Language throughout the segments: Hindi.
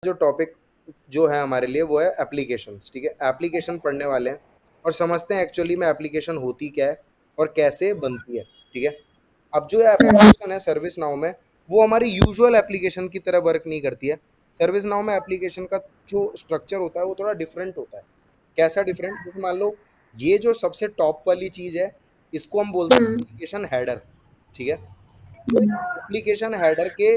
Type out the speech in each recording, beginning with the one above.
जो टॉपिक जो है हमारे लिए वो है एप्लीकेशंस। ठीक है, एप्लीकेशन पढ़ने वाले हैं और समझते हैं एक्चुअली में एप्लीकेशन होती क्या है और कैसे बनती है। ठीक है, अब जो एप्लीकेशन है सर्विस नाउ में, वो हमारी यूजुअल एप्लीकेशन की तरह वर्क नहीं करती है। सर्विस नाउ में एप्लीकेशन का जो स्ट्रक्चर होता है वो थोड़ा डिफरेंट होता है। कैसा डिफरेंट? जैसे मान लो ये जो सबसे टॉप वाली चीज है, इसको हम बोलते हैं एप्लीकेशन हेडर। ठीक है, तो एप्लीकेशन हेडर के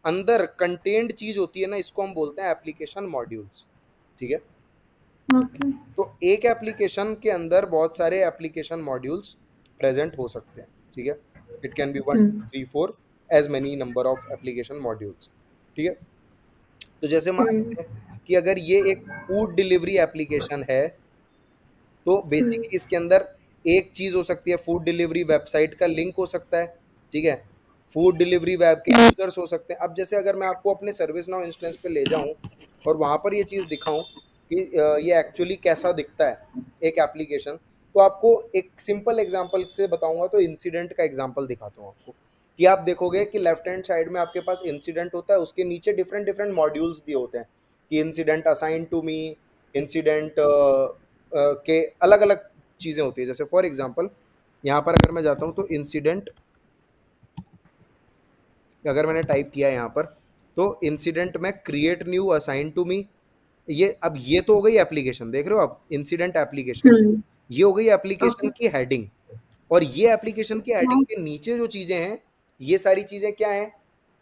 अंदर कंटेंट चीज होती है ना, इसको हम बोलते हैं एप्लीकेशन मॉड्यूल्स। ठीक है, ओके। तो एक एप्लीकेशन के अंदर बहुत सारे एप्लीकेशन मॉड्यूल्स प्रेजेंट हो सकते हैं। ठीक है, it can be 1 2 3 4 as many number of application modules. ठीक है, तो जैसे मान लेते हैं कि अगर ये एक फूड डिलीवरी एप्लीकेशन है, तो बेसिकली इसके अंदर एक चीज हो सकती है, फूड डिलीवरी वेबसाइट का लिंक हो सकता है। ठीक है, फूड डिलीवरी वेब के यूजर्स हो सकते हैं। अब जैसे अगर मैं आपको अपने सर्विस नाउ इंस्टेंस पे ले जाऊं और वहां पर ये चीज दिखाऊं कि ये एक्चुअली कैसा दिखता है एक एप्लीकेशन, तो आपको एक सिंपल एग्जांपल से बताऊंगा। तो इंसिडेंट का एग्जांपल दिखाता हूँ आपको, कि आप देखोगे कि लेफ्ट हैंड साइड में आपके पास इंसिडेंट होता है, उसके नीचे डिफरेंट डिफरेंट मॉड्यूल्स दिए होते हैं कि incident assign to me, incident के अलग अलग चीज़ें होती है। जैसे फॉर एग्जांपल यहाँ पर अगर मैं जाता हूँ तो इंसिडेंट, अगर मैंने टाइप किया यहाँ पर, तो इंसिडेंट में create new assign to me, ये अब ये तो हो गई एप्लीकेशन, देख रहे हो आप, इंसिडेंट एप्लीकेशन। ये हो गई एप्लीकेशन ओके। की हेडिंग। और ये एप्लीकेशन की हेडिंग के नीचे जो चीज़ें हैं, ये सारी चीज़ें क्या हैं?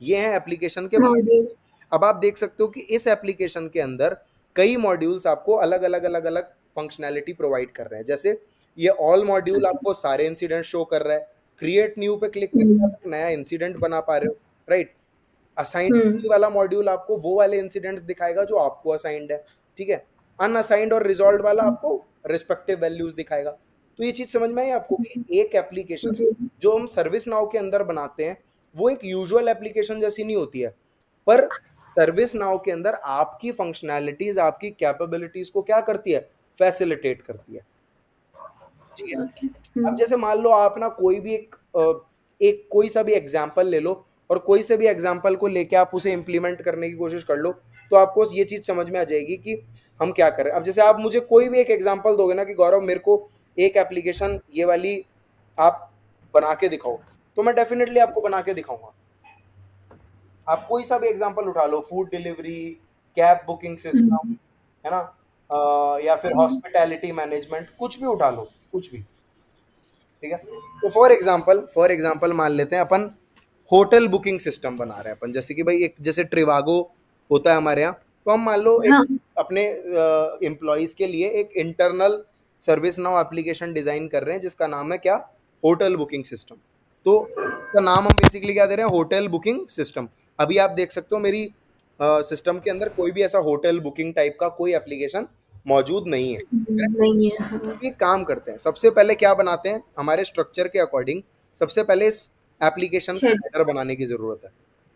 ये हैं एप्लीकेशन के मॉड्यूल। मॉड्यूल। अब आप देख सकते हो कि इस एप्लीकेशन के अंदर कई मॉड्यूल्स आपको अलग अलग अलग अलग फंक्शनैलिटी प्रोवाइड कर रहे हैं। जैसे ये ऑल मॉड्यूल आपको सारे इंसिडेंट शो कर रहा है, क्रिएट न्यू पे क्लिक करके आप एक नया इंसिडेंट बना पा रहे हो, राइट। असाइंड वाला मॉड्यूल आपको वो वाले इंसिडेंट्स दिखाएगा जो आपको असाइंड है। ठीक है, अनअसाइंड और रिजॉल्व वाला आपको रिस्पेक्टिव वैल्यूज दिखाएगा। तो ये चीज समझ में आई आपको कि एक एप्लीकेशन जी। जो हम सर्विस नाउ के अंदर बनाते हैं, वो एक यूजुअल एप्लीकेशन जैसी नहीं होती है। पर सर्विस नाउ के अंदर आपकी फंक्शनैलिटीज, आपकी कैपेबिलिटीज को क्या करती है? फैसिलिटेट करती है। ठीक है, ओके। अब जैसे मान लो आप ना कोई भी एक कोई सा भी एग्जाम्पल ले लो, और कोई से भी एग्जाम्पल को लेके आप उसे इम्प्लीमेंट करने की कोशिश कर लो, तो आपको ये चीज समझ में आ जाएगी कि हम क्या करें। अब जैसे आप मुझे कोई भी एक एग्जाम्पल दोगे ना कि गौरव मेरे को एक एप्लीकेशन ये वाली आप बना के दिखाओ, तो मैं डेफिनेटली आपको बना के दिखाऊंगा। आप कोई सा भी एग्जाम्पल उठा लो, food delivery, cab booking system, है ना, या फिर हॉस्पिटैलिटी मैनेजमेंट, कुछ भी उठा लो, कुछ भी। ठीक है, तो फॉर एग्जांपल मान लेते हैं अपन होटल बुकिंग सिस्टम बना रहे हैं अपन, जैसे कि भाई एक जैसे ट्रिवागो होता है हमारे यहाँ, तो हम मान लो एक हाँ। अपने एम्प्लॉयज के लिए एक internal service now application design कर रहे हैं जिसका नाम है क्या? Hotel booking system. तो इसका नाम हम बेसिकली क्या दे रहे हैं? Hotel booking system. अभी आप देख सकते हो मेरी सिस्टम के अंदर कोई भी ऐसा होटल बुकिंग टाइप का कोई एप्लीकेशन मौजूद नहीं है। नहीं है। हाँ। ये काम करते हैं, सबसे पहले क्या बनाते हैं हमारे स्ट्रक्चर के अकॉर्डिंग, सबसे पहले इस एप्लीकेशन का हेड। हेडर बनाने की जरूरत है।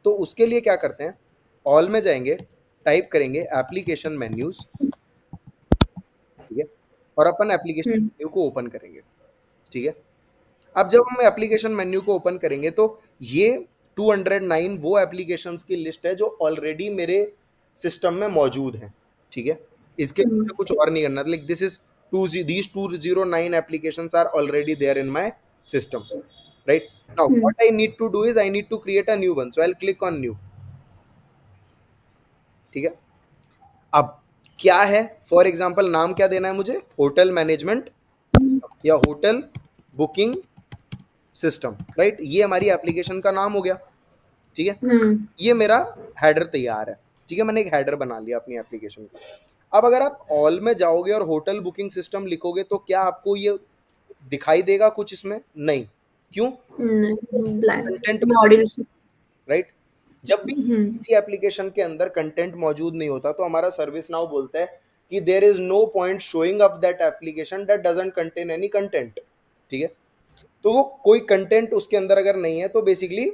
तो उसके लिए क्या करते हैं, ऑल में जाएंगे, टाइप करेंगे एप्लीकेशन मेन्यूज। ठीक है, और अपन एप्लीकेशन मेन्यू को ओपन करेंगे। ठीक है, अब जब हम एप्लीकेशन मेन्यू को ओपन करेंगे तो ये 209 वो एप्लीकेशंस की लिस्ट है जो ऑलरेडी मेरे सिस्टम में मौजूद हैं। ठीक है, इसके लिए मुझे कुछ और नहीं करना, like this is to these 209 applications are already there in my system, right. Now what I need to do is I need to create a new one, so I will click on new. ठीक है, अब क्या है, फॉर एग्जांपल नाम क्या देना है मुझे? होटल मैनेजमेंट या होटल बुकिंग सिस्टम, राइट। ये हमारी एप्लीकेशन का नाम हो गया। ठीक है, ये मेरा हेडर तैयार है। ठीक है, मैंने एक हेडर बना लिया अपनी एप्लीकेशन का। अब अगर आप ऑल में जाओगे और होटल बुकिंग सिस्टम लिखोगे तो क्या आपको ये दिखाई देगा कुछ इसमें? नहीं। क्यों? Blank content, modules. राइट। जब भी किसी एप्लीकेशन के अंदर कंटेंट मौजूद नहीं होता तो हमारा सर्विस नाउ बोलता है कि there is no point showing up that application that doesn't contain any content. ठीक है, तो वो कोई कंटेंट उसके अंदर अगर नहीं है तो बेसिकली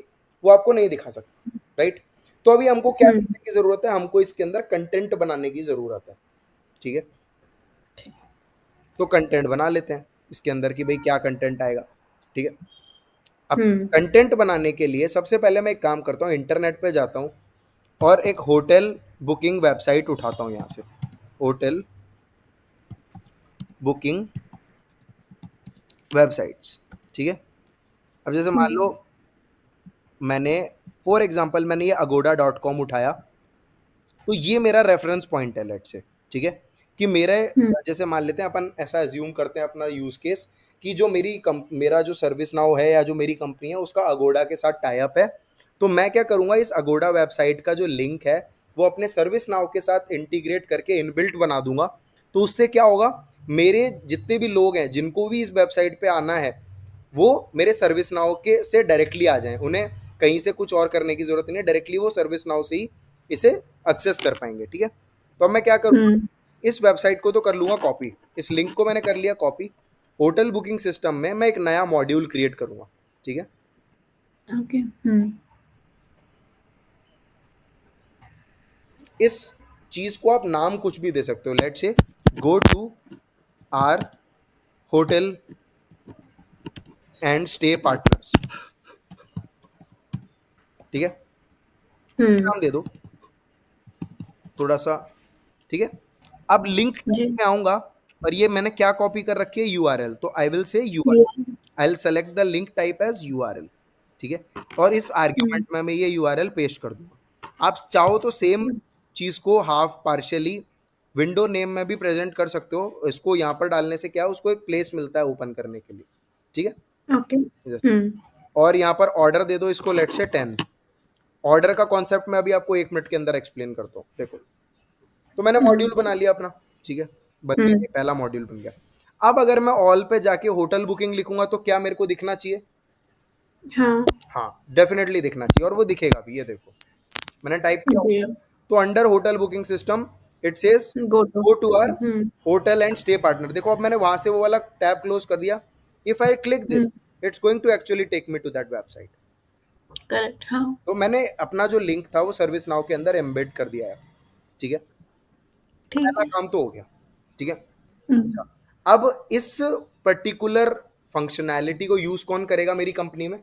वो आपको नहीं दिखा सकता, राइट। तो अभी हमको क्या करने की जरूरत है? हमको इसके अंदर कंटेंट बनाने की जरूरत है। ठीक है, तो कंटेंट बना लेते हैं इसके अंदर कि भाई क्या कंटेंट आएगा। ठीक है, अब कंटेंट बनाने के लिए सबसे पहले मैं एक काम करता हूँ, इंटरनेट पे जाता हूँ और एक होटल बुकिंग वेबसाइट उठाता हूँ यहाँ से, होटल बुकिंग वेबसाइट्स, ठीक है। अब जैसे मान लो मैंने फॉर एग्जांपल मैंने ये agoda.com उठाया, तो ये मेरा रेफरेंस पॉइंट है लेट से, ठीक है, कि मेरे जैसे मान लेते हैं अपन ऐसा एज्यूम करते हैं अपना यूज केस कि जो मेरा जो सर्विस नाउ है या जो मेरी कंपनी है उसका अगोडा के साथ टाई अप है। तो मैं क्या करूंगा, इस अगोडा वेबसाइट का जो लिंक है वो अपने सर्विस नाउ के साथ इंटीग्रेट करके इनबिल्ट बना दूंगा। तो उससे क्या होगा, मेरे जितने भी लोग हैं जिनको भी इस वेबसाइट पे आना है वो मेरे सर्विस नाउ के से डायरेक्टली आ जाएं, उन्हें कहीं से कुछ और करने की जरूरत नहीं है, डायरेक्टली वो सर्विस नाउ से ही इसे एक्सेस कर पाएंगे, ठीक है। तो अब मैं क्या करूँगा, इस वेबसाइट को तो कर लूंगा कॉपी, इस लिंक को मैंने कर लिया कॉपी, होटल बुकिंग सिस्टम में मैं एक नया मॉड्यूल क्रिएट करूंगा, ठीक है। ओके। इस चीज को आप नाम कुछ भी दे सकते हो, let's say go to our hotel and stay partners, ठीक है, नाम दे दो थोड़ा सा, ठीक है। अब लिंक जी। में आऊंगा और ये मैंने क्या कॉपी कर रखी है, यूआरएल, तो I will say I will select the link type as URL, ठीक है। और इस आर्ग्यूमेंट में मैं ये यूआरएल पेस्ट कर दूंगा। आप चाहो तो सेम चीज को हाफ पार्शियली विंडो नेम में भी प्रेजेंट कर सकते हो, इसको यहाँ पर डालने से क्या है उसको एक प्लेस मिलता है ओपन करने के लिए, ठीक है। ओके। और यहाँ पर ऑर्डर दे दो इसको, लेट से 10। ऑर्डर का कॉन्सेप्ट मैं अभी आपको 1 मिनट के अंदर एक्सप्लेन करता हूँ, देखो। तो मैंने मॉड्यूल बना लिया अपना, ठीक है, बन गया, ये पहला मॉड्यूल बन गया। अब अगर मैं ऑल पे जाके होटल बुकिंग लिखूंगा तो क्या मेरे को दिखना चाहिए, हाँ हाँ डेफिनेटली दिखना चाहिए, और वो दिखेगा भी, ये देखो मैंने टाइप किया जी। होटल, तो under hotel booking system it says go to. Go to our hotel and stay partner. देखो अब मैंने वहां से वो वाला टैब क्लोज कर दिया, if I click this it's going to actually take me to that website. Correct. हाँ तो मैंने अपना जो लिंक था वो सर्विस नाउ के अंदर एम्बेड कर दिया है, ठीक है, ठीक पहला है। काम तो हो गया, ठीक है। अच्छा, अब इस पर्टिकुलर फंक्शनैलिटी को यूज कौन करेगा मेरी कंपनी में,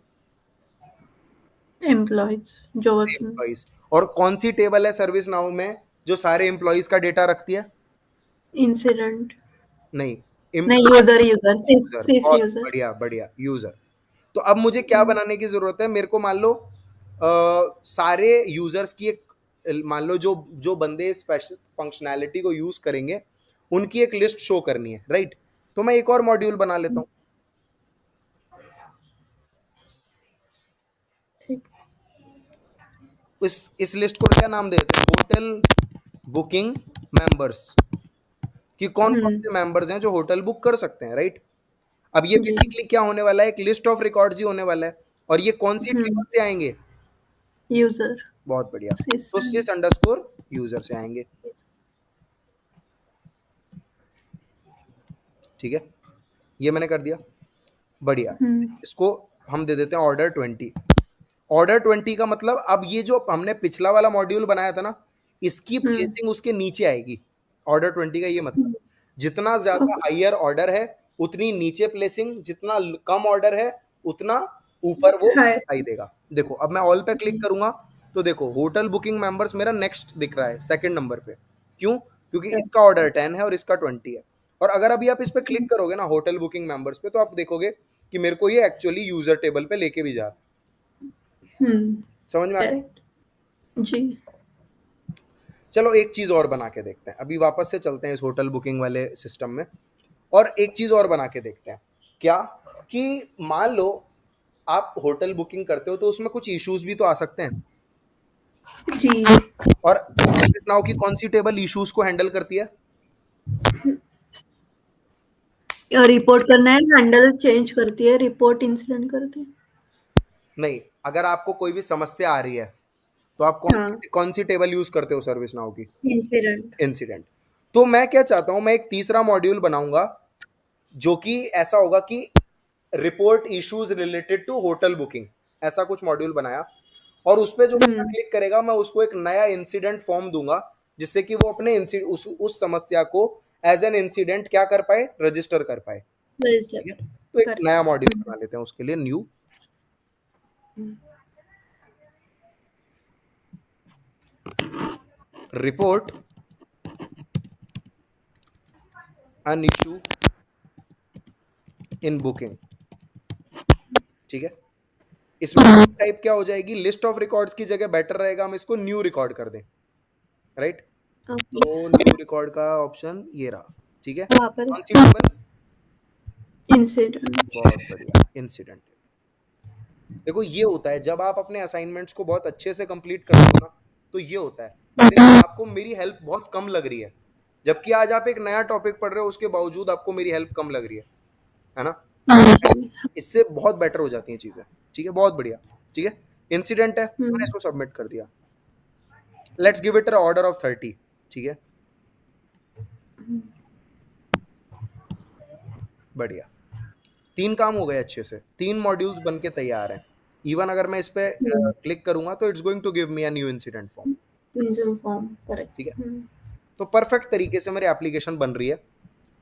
एम्प्लॉयज जो वर्किंग। एम्प्लॉइज। और कौन सी टेबल है सर्विस नाउ में जो सारे एम्प्लॉइज का डेटा रखती है, इंसिडेंट। नहीं, नहीं, एम्प्लॉय यूजर यूजर यूजर, सिस बहुत यूजर। बढ़िया बढ़िया यूजर। तो अब मुझे क्या बनाने की जरूरत है, मेरे को मान लो सारे यूजर्स की एक, मान लो जो जो बंदे इस फंक्शनैलिटी को यूज करेंगे उनकी एक लिस्ट शो करनी है, राइट। तो मैं एक और मॉड्यूल बना लेता हूँ, ठीक। इस लिस्ट को क्या नाम देते हैं, होटल बुकिंग मेंबर्स, कि कौन कौन से मेंबर्स हैं जो होटल बुक कर सकते हैं, राइट। अब ये जी। बेसिकली क्या होने वाला है, एक लिस्ट ऑफ रिकॉर्ड्स ही होने वाला है, और ये कौन सी टेबल से आएंगे, यूजर बहुत बढ़िया, सिस। तो सिस अंडरस्कोर यूजर से आएंगे, ठीक है। ये मैंने कर दिया, बढ़िया। इसको हम दे देते हैं ऑर्डर 20। ऑर्डर 20 का मतलब अब ये जो हमने पिछला वाला मॉड्यूल बनाया था ना, इसकी प्लेसिंग उसके नीचे आएगी। ऑर्डर 20 का ये मतलब जितना ज्यादा ओके। हाइयर ऑर्डर है उतनी नीचे प्लेसिंग, जितना कम ऑर्डर है उतना ऊपर वो हाय। दिखाई देगा। देखो अब मैं ऑल पे क्लिक करूंगा तो देखो होटल बुकिंग मेंबर्स मेरा नेक्स्ट दिख रहा है सेकंड नंबर पे, क्यों, क्योंकि इसका ऑर्डर 10 है और इसका 20 है। और अगर अभी आप इस पे क्लिक करोगे ना होटल बुकिंग मेंबर्स पे, तो आप देखोगे कि मेरे को ये एक्चुअली यूजर टेबल पे लेके भी जा रहा है। समझ में आ गया? करेक्ट। जी। चलो एक चीज और बना के देखते हैं, अभी वापस से चलते हैं इस होटल बुकिंग वाले सिस्टम में, और एक चीज और बना के देखते हैं क्या, कि मान लो आप होटल बुकिंग करते हो तो उसमें कुछ इश्यूज भी तो आ सकते हैं, जी। और सर्विस नाउ की कौन सी टेबल इश्यूज को हैंडल करती है, रिपोर्ट करना है, हैंडल चेंज करती है, रिपोर्ट इंसिडेंट करती है। नहीं, अगर आपको कोई भी समस्या आ रही है तो आप कौन हाँ। कौन सी टेबल यूज करते हो सर्विस नाउ की, इंसिडेंट। इंसिडेंट। तो मैं क्या चाहता हूं, मैं एक तीसरा मॉड्यूल बनाऊंगा जो कि ऐसा होगा कि report issues related to hotel booking, ऐसा कुछ मॉड्यूल बनाया, और उस पे जो बंदा क्लिक करेगा मैं उसको एक नया इंसिडेंट फॉर्म दूंगा जिससे कि वो अपने उस समस्या को एज एन इंसिडेंट क्या कर पाए, रजिस्टर कर पाए, ठीक है। रजिस्टर। तो एक नया मॉड्यूल करेक्ट। बना लेते हैं उसके लिए, new report an issue in booking. ठीक है, इसमें टाइप क्या हो जाएगी, लिस्ट ऑफ रिकॉर्ड्स की जगह बेटर रहेगा हम इसको न्यू रिकॉर्ड कर दें, राइट। तो न्यू रिकॉर्ड का ऑप्शन ये रहा, ठीक है। वहाँ पर कौन सी टेबल, इंसिडेंट। बहुत बढ़िया, इंसिडेंट। देखो ये होता है जब आप अपने असाइनमेंट्स को बहुत अच्छे से कंप्लीट करते हो ना, तो ये होता है, देखो आपको मेरी हेल्प बहुत कम लग रही है, जबकि आज आप एक नया टॉपिक पढ़ रहे हो, उसके बावजूद आपको मेरी हेल्प कम लग रही है ना। इससे बहुत बेटर हो जाती हैं चीजें, ठीक है, बहुत बढ़िया। ठीक है, इंसिडेंट है, मैंने इसको सबमिट कर दिया। Let's give it order of 30, ठीक है, बढ़िया। 3 काम हो गए अच्छे से, 3 मॉड्यूल्स बन के तैयार हैं। इवन अगर मैं इस पे क्लिक करूंगा तो it's going to give me a new incident form, correct. ठीक है। तो परफेक्ट तरीके से मेरी एप्लीकेशन बन रही है,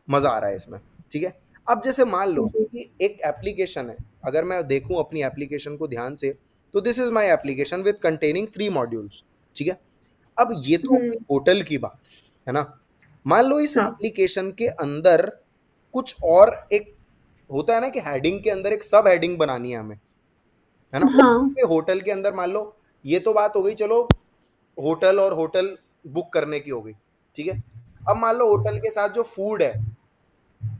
मजा आ रहा है इसमें, ठीक है। अब जैसे मान लो कि एक एप्लीकेशन है, अगर मैं देखूं अपनी एप्लीकेशन को ध्यान से, तो this is my application with containing 3 modules, ठीक है। अब ये तो होटल की बात है ना, मान लो इस एप्लीकेशन के अंदर कुछ और एक होता है ना कि हेडिंग के अंदर एक सब हेडिंग बनानी है हमें, है ना। होटल के अंदर मान लो, ये तो बात हो गई, चलो होटल और होटल बुक करने की हो गई, ठीक है। अब मान लो होटल के साथ जो फूड है,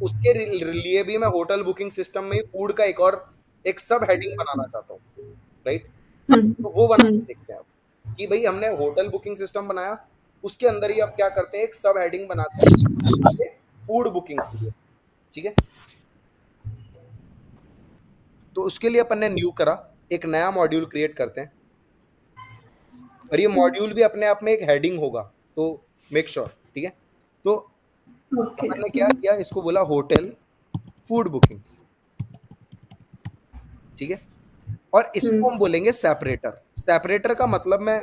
उसके लिए भी मैं होटल बुकिंग सिस्टम में फूड का एक सब हेडिंग बनाना चाहता हूँ, राइट। तो वो बना के देखते हैं अब कि भाई हमने होटल बुकिंग सिस्टम बनाया, उसके अंदर ही अब क्या करते हैं, एक सब हेडिंग बनाते हैं फूड बुकिंग के लिए, ठीक है। तो उसके लिए अपन ने न्यू करा, एक नया मॉड्यूल क्रिएट करते हैं, और ये मॉड्यूल भी अपने आप में एक हेडिंग होगा, तो मेक श्योर, ठीक है। तो अपन ने क्या किया, इसको बोला होटल फूड बुकिंग, ठीक है। और इसको हम बोलेंगे सेपरेटर। सेपरेटर का मतलब मैं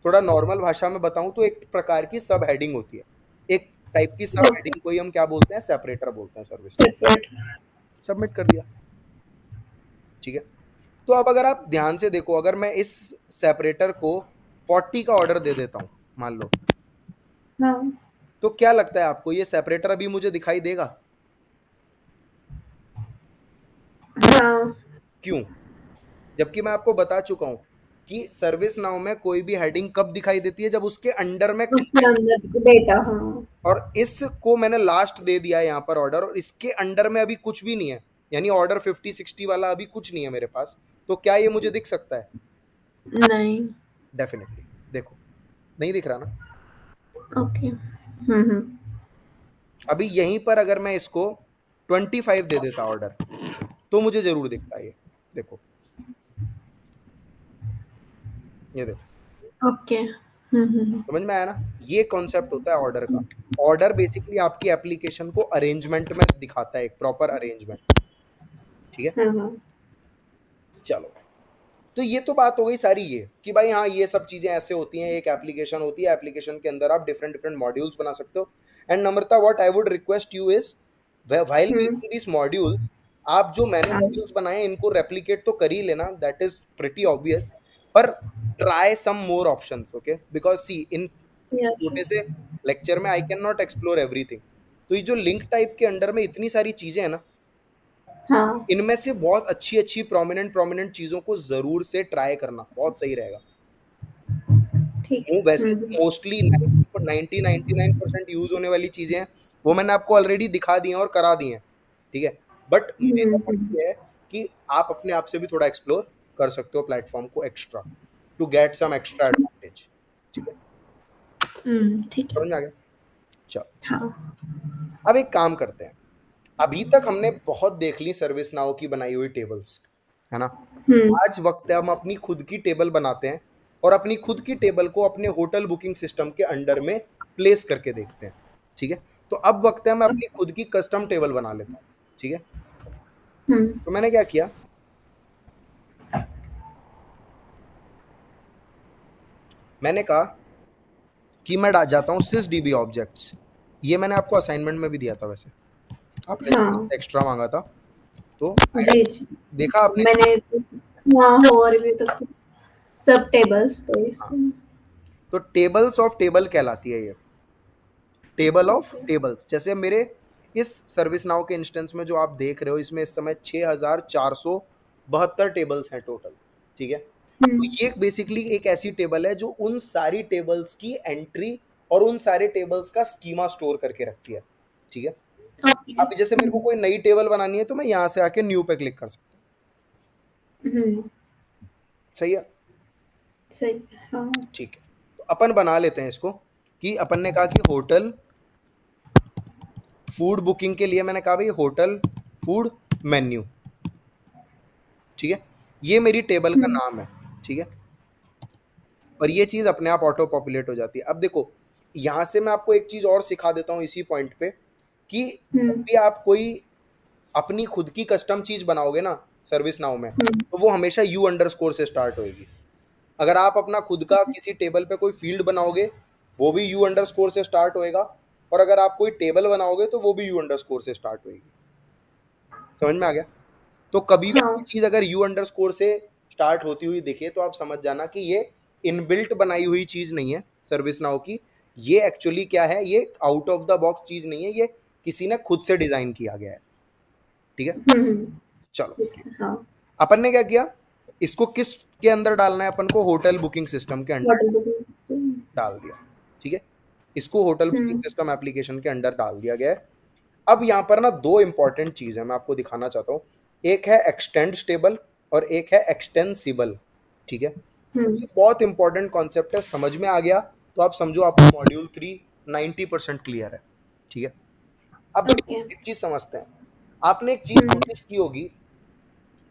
थोड़ा नॉर्मल भाषा में बताऊं तो एक प्रकार की सब हेडिंग होती है, एक टाइप की सब हेडिंग को ही हम क्या बोलते हैं, सेपरेटर बोलते हैं सर्विस। सबमिट कर दिया, ठीक है। तो अब अगर आप ध्यान से देखो, अगर मैं इस सेपरेटर को 40 का ऑर्डर दे देता हूं मान लो, तो क्या लगता है आपको, ये सेपरेटर अभी मुझे दिखाई देगा? क्यों? जबकि मैं आपको बता चुका हूं कि सर्विस नाउ में कोई भी हेडिंग कब दिखाई देती है, जब उसके अंडर में डेटा। और इसको मैंने लास्ट दे दिया है यहाँ पर ऑर्डर, और इसके अंडर में अभी कुछ भी नहीं है, यानी ऑर्डर 50-60 वाला अभी कुछ नहीं है मेरे पास, तो क्या ये मुझे दिख सकता है? नहीं, डेफिनेटली, देखो नहीं दिख रहा ना। ओके। अभी यहीं पर अगर मैं इसको 25 दे देता ऑर्डर, तो मुझे जरूर दिखता है, ये देखो, ये देखो, ओके। समझ में आया ना। ये कॉन्सेप्ट होता है ऑर्डर का। ऑर्डर बेसिकली आपकी एप्लीकेशन को अरेंजमेंट में दिखाता है, एक प्रॉपर अरेंजमेंट, ठीक है। चलो, तो ये तो बात हो गई सारी, ये कि भाई हाँ ये सब चीजें ऐसे होती हैं, एक एप्लीकेशन होती है, एप्लीकेशन के अंदर आप डिफरेंट डिफरेंट मॉड्यूल्स बना सकते हो। And Namrata, what I would request you is, while making this modules, आप जो मैंने मॉड्यूल्स बनाए इनको रेप्लिकेट तो कर ही लेना, दैट इज प्रिटी ऑब्वियस, पर try some more options, okay, because see इन छोटे से लेक्चर में I can not explore everything. तो ये जो लिंक टाइप के अंडर में इतनी सारी चीजें हैं ना, इनमें से बहुत अच्छी अच्छी प्रोमिनेंट चीजों को जरूर से ट्राई करना, बहुत सही रहेगा। वो वैसे मोस्टली 99% यूज होने वाली चीजें हैं, वो मैंने आपको ऑलरेडी दिखा दी हैं और करा दी हैं, ठीक है। बट मेरा पॉइंट ये है कि आप अपने आप से भी थोड़ा एक्सप्लोर कर सकते हो प्लेटफॉर्म को extra, to get some extra advantage, ठीक है। ठीक समझ में आ गया? चलो, है। अब एक काम करते हैं, अभी तक हमने बहुत देख ली सर्विस नाउ की बनाई हुई टेबल्स, है ना। आज वक्त है हम अपनी खुद की टेबल बनाते हैं, और अपनी खुद की टेबल को अपने होटल बुकिंग सिस्टम के अंडर में प्लेस करके देखते हैं, ठीक है। तो अब वक्त है मैं अपनी खुद की कस्टम टेबल बना लेता हूँ, ठीक है। तो मैंने क्या किया, मैंने कहा कि मैं जाता हूँ sysdb ऑब्जेक्ट्स, ये मैंने आपको असाइनमेंट में भी दिया था, वैसे आपने एक्स्ट्रा मांगा था, तो देखा आपने, मैंने हो रिव्यू तो सब टेबल्स, तो तो टेबल्स ऑफ टेबल कहलाती है ये, टेबल ऑफ टेबल्स। जैसे मेरे इस सर्विस नाउ के इंस्टेंस में जो आप देख रहे हो, इसमें इस समय 6472 टेबल्स हैं टोटल, ठीक है। तो ये बेसिकली एक ऐसी टेबल है जो उन सारी टेबल्स की एंट्री और उन सारे टेबल्स का स्कीमा स्टोर करके रखती है, ठीक है। अब जैसे मेरे को कोई नई टेबल बनानी है तो मैं यहाँ से आके न्यू पे क्लिक कर सकता हूँ, सही है, सही, हाँ। ठीक है। तो अपन बना लेते हैं इसको, कि अपन ने कहा कि होटल फूड बुकिंग के लिए मैंने कहा भाई होटल फूड मेन्यू, ठीक है, ये मेरी टेबल का नाम है, ठीक है। और ये चीज़ अपने आप ऑटो पॉपुलेट हो जाती है। अब देखो यहाँ से मैं आपको एक चीज़ और सिखा देता हूँ इसी पॉइंट पे, कि जब भी आप कोई अपनी खुद की कस्टम चीज़ बनाओगे ना सर्विस नाउ में, तो वो हमेशा यू अंडरस्कोर से स्टार्ट होएगी। अगर आप अपना खुद का किसी टेबल पे कोई फील्ड बनाओगे, वो भी यू अंडरस्कोर से स्टार्ट होएगा, और अगर आप कोई टेबल बनाओगे तो वो भी यू अंडरस्कोर से स्टार्ट होएगी। समझ में आ गया? तो कभी भी कोई चीज़ अगर यू अंडरस्कोर से स्टार्ट होती हुई दिखे तो आप समझ जाना कि ये इनबिल्ट बनाई हुई चीज़ नहीं है सर्विस नाउ की, ये एक्चुअली क्या है, ये आउट ऑफ द बॉक्स चीज़ नहीं है, ये किसी ने खुद से डिज़ाइन किया गया है, ठीक है। चलो अपन ने क्या किया, इसको किस के अंदर डालना है, अपन को होटल बुकिंग सिस्टम के अंदर डाल दिया, ठीक है। इसको होटल बुकिंग सिस्टम एप्लीकेशन के अंदर डाल दिया गया है। अब यहाँ पर ना दो इंपॉर्टेंट चीज़ है मैं आपको दिखाना चाहता हूँ, एक है एक्सटेंड टेबल और एक है एक्सटेंसिबल, ठीक है। ये बहुत इंपॉर्टेंट कॉन्सेप्ट है, समझ में आ गया तो आप समझो आपको मॉड्यूल 3 90% क्लियर है, ठीक है। अब एक चीज समझते हैं, आपने एक चीज नोटिस की होगी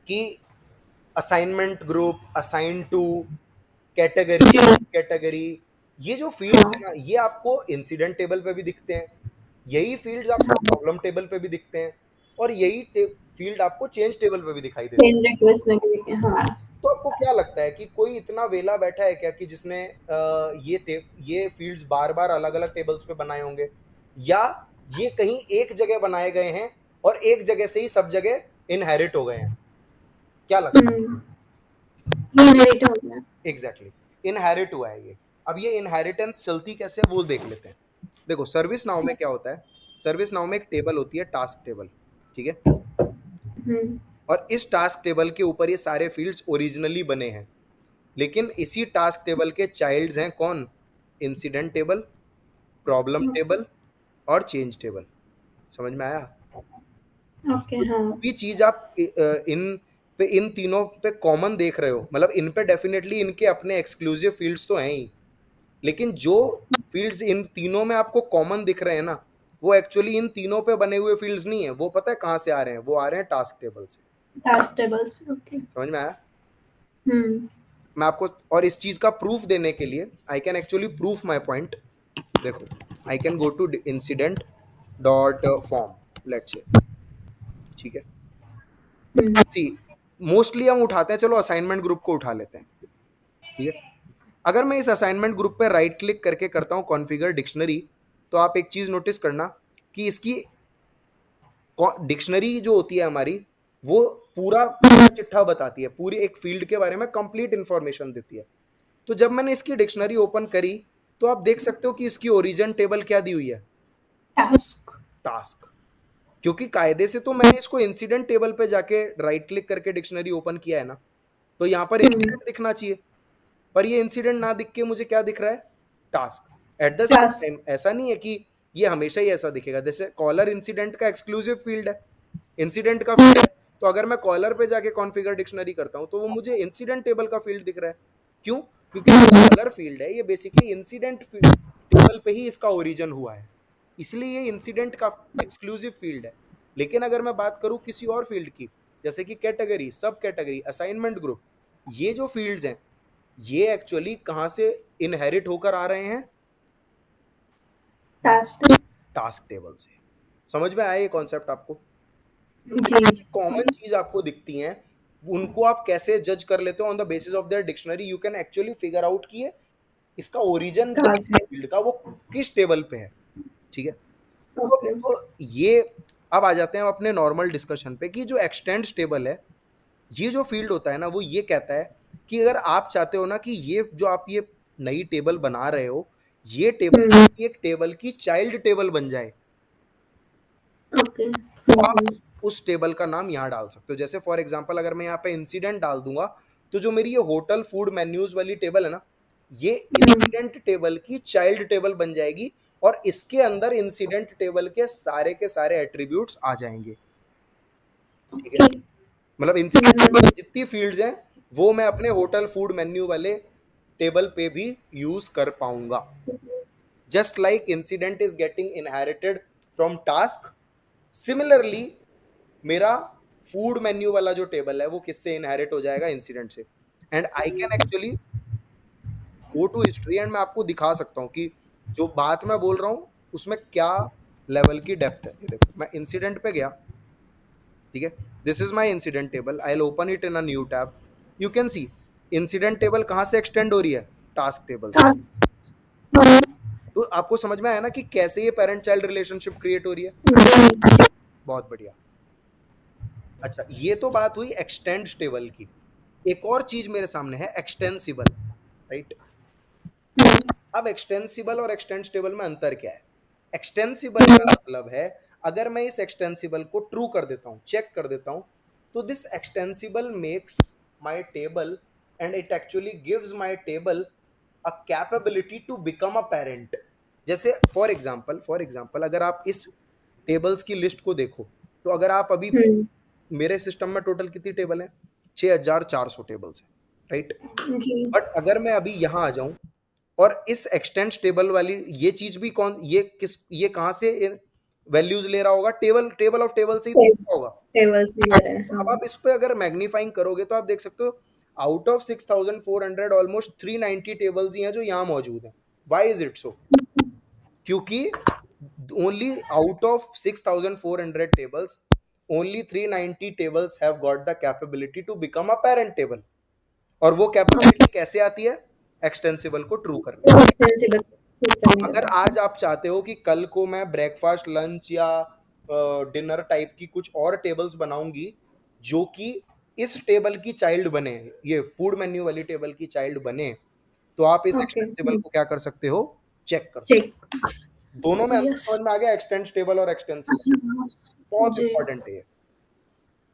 कि assignment group, assign to, category, ये जो फील्ड है ना, ये आपको इंसिडेंट टेबल पे भी दिखते हैं, यही फील्ड्स आपको प्रॉब्लम टेबल पे भी दिखते हैं, और यही फील्ड आपको चेंज टेबल पे भी दिखाई देते हैं। तो आपको क्या लगता है कि कोई इतना वेला बैठा है क्या कि जिसने ये फील्ड्स बार बार अलग अलग टेबल्स पे बनाए होंगे, या ये कहीं एक जगह बनाए गए हैं और एक जगह से ही सब जगह इनहेरिट हो गए हैं? क्या लगता है? एग्जैक्टली, इनहेरिट हुआ है ये। अब ये इनहेरिटेंस चलती कैसे है वो देख लेते हैं। देखो सर्विस नाउ में क्या होता है, सर्विस नाउ में एक टेबल होती है टास्क टेबल, ठीक है। और इस टास्क टेबल के ऊपर ये सारे फील्ड्स ओरिजिनली बने हैं, लेकिन इसी टास्क टेबल के चाइल्ड्स हैं कौन, इंसिडेंट टेबल, प्रॉब्लम टेबल और चेंज टेबल। समझ में आया? भी चीज आप इन तीनों पे कॉमन देख रहे हो, मतलब इन पे डेफिनेटली इनके अपने एक्सक्लूसिव फील्ड्स तो हैं ही, लेकिन जो फील्ड्स इन तीनों में आपको कॉमन दिख रहे हैं ना, वो एक्चुअली इन तीनों पे बने हुए फील्ड्स नहीं है, वो पता है कहाँ से आ रहे हैं, वो आ रहे हैं टास्क टेबल से। समझ में आया? मैं आपको और इस चीज का प्रूफ देने के लिए I can actually proof my point. देखो I can go to incident dot form let's say, ठीक है। सी मोस्टली हम उठाते हैं, चलो असाइनमेंट ग्रुप को उठा लेते हैं, ठीक है। अगर मैं इस असाइनमेंट ग्रुप पे राइट क्लिक करके करता हूँ कॉन्फ़िगर डिक्शनरी, तो आप एक चीज नोटिस करना कि इसकी डिक्शनरी जो होती है हमारी, वो पूरा चिट्ठा बताती है, पूरी एक फील्ड के बारे में कंप्लीट इंफॉर्मेशन देती है। तो जब मैंने इसकी डिक्शनरी ओपन करी तो आप देख सकते हो कि इसकी ओरिजिन टेबल क्या दी हुई है, टास्क। क्योंकि कायदे से तो मैंने इसको इंसिडेंट टेबल पे जाके राइट क्लिक करके डिक्शनरी ओपन किया है ना, तो यहाँ पर इंसिडेंट दिखना चाहिए, पर ये इंसिडेंट ना दिख के मुझे क्या दिख रहा है, task. At the same time ऐसा नहीं है कि ये हमेशा ही ऐसा दिखेगा, जैसे कॉलर इंसिडेंट का एक्सक्लूसिव फील्ड है, इंसिडेंट का फील्ड है, तो अगर मैं कॉलर पे जाके कॉन्फ़िगर डिक्शनरी करता हूँ तो वो मुझे इंसिडेंट टेबल का फील्ड दिख रहा है। क्यों? क्योंकि कॉलर फील्ड है, ये बेसिकली इंसिडेंट टेबल पे ही इसका ओरिजिन हुआ है, इसलिए ये इंसिडेंट का एक्सक्लूसिव फील्ड है। लेकिन अगर मैं बात करूँ किसी और फील्ड की, जैसे कि कैटेगरी, सब कैटेगरी, असाइनमेंट ग्रुप, ये जो फील्ड्स हैं ये एक्चुअली कहाँ से इनहेरिट होकर आ रहे हैं, टास्क टेबल से। समझ में आया ये कॉन्सेप्ट आपको? कॉमन चीज आपको दिखती हैं, उनको आप कैसे जज कर लेते हो on the basis of their dictionary, you can actually figure out कि इसका ओरिजिन फील्ड का वो किस टेबल पे है, ठीक है। तो ये अब आ जाते हैं अपने नॉर्मल डिस्कशन पे कि जो एक्सटेंड टेबल है, ये जो फील्ड होता है ना, वो ये कहता है कि अगर आप चाहते हो ना कि ये जो आप ये नई टेबल बना रहे हो, ये टेबल किसी एक टेबल की चाइल्ड टेबल बन जाए, ओके। तो आप उस टेबल का नाम यहाँ डाल सकते हो। जैसे फॉर एग्जांपल अगर मैं यहाँ पे इंसिडेंट डाल दूंगा, तो जो मेरी ये होटल फूड मेन्यूज वाली टेबल है ना, ये इंसिडेंट टेबल की चाइल्ड टेबल बन जाएगी, और इसके अंदर इंसिडेंट टेबल के सारे एट्रीब्यूट्स आ जाएंगे। ठीक है, ओके। मतलब इंसिडेंट टेबल में जितनी फील्ड्स हैं वो मैं अपने होटल फूड मेन्यू वाले टेबल पे भी यूज कर पाऊंगा। Just like incident is getting inherited from task, similarly मेरा फूड मेन्यू वाला जो टेबल है वो किससे इनहेरिट हो जाएगा, इंसिडेंट से। And I can actually go to history and मैं आपको दिखा सकता हूँ कि जो बात मैं बोल रहा हूँ उसमें क्या लेवल की डेप्थ है। ये देखो, मैं इंसिडेंट पे गया, ठीक है, this is my incident table, I will open it in a new tab. You can see incident table कहाँ से एक्सटेंड हो रही है, टास्क टेबल से। टास्क। हाँ। तो आपको समझ में आया ना कि कैसे ये पेरेंट चाइल्ड रिलेशनशिप क्रिएट हो रही है। बहुत बढ़िया। अच्छा, ये तो बात हुई एक्सटेंड टेबल की। एक और चीज मेरे सामने है, एक्सटेंसिबल, राइट। अब एक्सटेंसिबल और एक्सटेंसिबल में अंतर क्या है? एक्सटेंसिबल का मतलब है अगर मैं इस एक्सटेंसिबल को ट्रू कर देता हूं, चेक कर देता हूं, तो this extensible makes my table and it actually gives my table a capability to become a parent. जैसे फॉर एग्जांपल अगर आप इस टेबल्स की लिस्ट को देखो, तो अगर आप अभी, मेरे सिस्टम में टोटल कितनी टेबल है, 6400 टेबल्स है, राइट। जी। बट अगर मैं अभी यहाँ आ जाऊं और इस एक्सटेंस टेबल वाली ये चीज भी कौन, ये कहां से वैल्यूज ले रहा होगा, टेबल ऑफ टेबल से ही तो ले रहा होगा। टेबल्स भी ले रहे हैं, अब आप हाँ। इस पे अगर मैग्नीफाइंग करोगे तो आप देख सकते हो आउट ऑफ 6400 ऑलमोस्ट 390 टेबल्स ही हैं जो यहाँ मौजूद हैं। Why is it so? क्योंकि only out of 6400 tables, only 390 tables have got the capability to become a parent table. और वो कैपेबिलिटी कैसे आती है? एक्सटेंसिबल को ट्रू करने से। एक्सटेंसिबल तो करने के अगर बाद। आज आप चाहते हो कि कल को मैं ब्रेकफास्ट, लंच या डिनर टाइप की कुछ और टेबल्स बनाऊंगी जो कि इस टेबल की चाइल्ड बने, ये फूड मेन्यू वाली टेबल की चाइल्ड बने, तो आप इस ओके। एक्सटेंसिबल को क्या कर सकते हो, चेक कर सकते चेक। हो। दोनों में अंतर यस। समझ में आ गया, एक्सटेंसिबल और एक्सटेंसिबल। बहुत जी। इंपॉर्टेंट है ये,